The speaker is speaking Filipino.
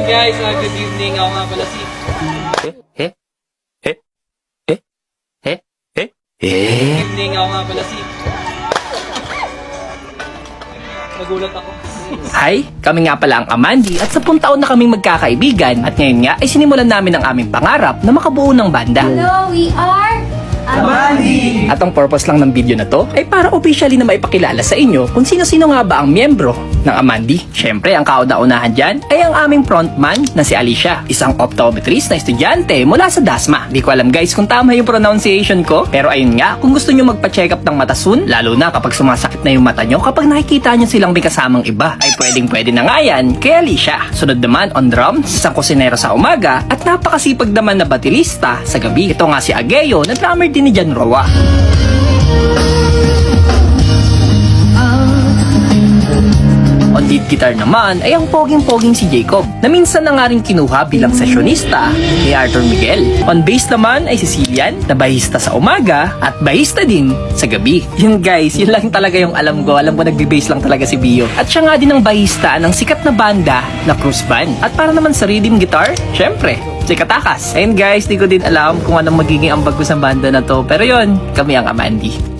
Guys, good evening. Ako nga pala si... Good evening. Ako nga pala si... Nagulat ako. Hi, kami nga pala ang Amandi at 10 taon na kaming magkakaibigan at ngayon nga ay sinimulan namin ang aming pangarap na makabuo ng banda. Hello, we are Amandi! At ang purpose lang ng video na to ay para officially na maipakilala sa inyo kung sino-sino nga ba ang miyembro ng Amandi. Syempre, ang kauna-unahan dyan ay ang aming frontman na si Alicia, isang optometrist na estudyante mula sa Dasma. Di ko alam guys kung tama yung pronunciation ko, pero ayun nga, kung gusto nyo magpa-check up ng mata soon, lalo na kapag sumasakit na yung mata nyo, kapag nakikita nyo silang may kasamang iba, ay pwedeng-pwede na nga yan kay Alicia. Sunod naman on drums, isang kusinero sa umaga at napakasipag naman na baterista sa gabi. Ito nga si Ageo na drummer din ni Jan Roa. On lead guitar naman ay ang poging-poging si Jacob na minsan na nga rin kinuha bilang sesyonista ni Arthur Miguel. On bass naman ay si Cillian na bahista sa umaga at bahista din sa gabi. Yun guys, yun lang talaga yung alam ko. Alam ko nagbe-bass lang talaga si Bio. At siya nga din ang bahista ng sikat na banda na Cruz Band. At para naman sa rhythm guitar, syempre, si Katakas. And guys, di ko din alam kung anong magiging ambag ko sa banda na to. Pero yun, kami ang Amandi.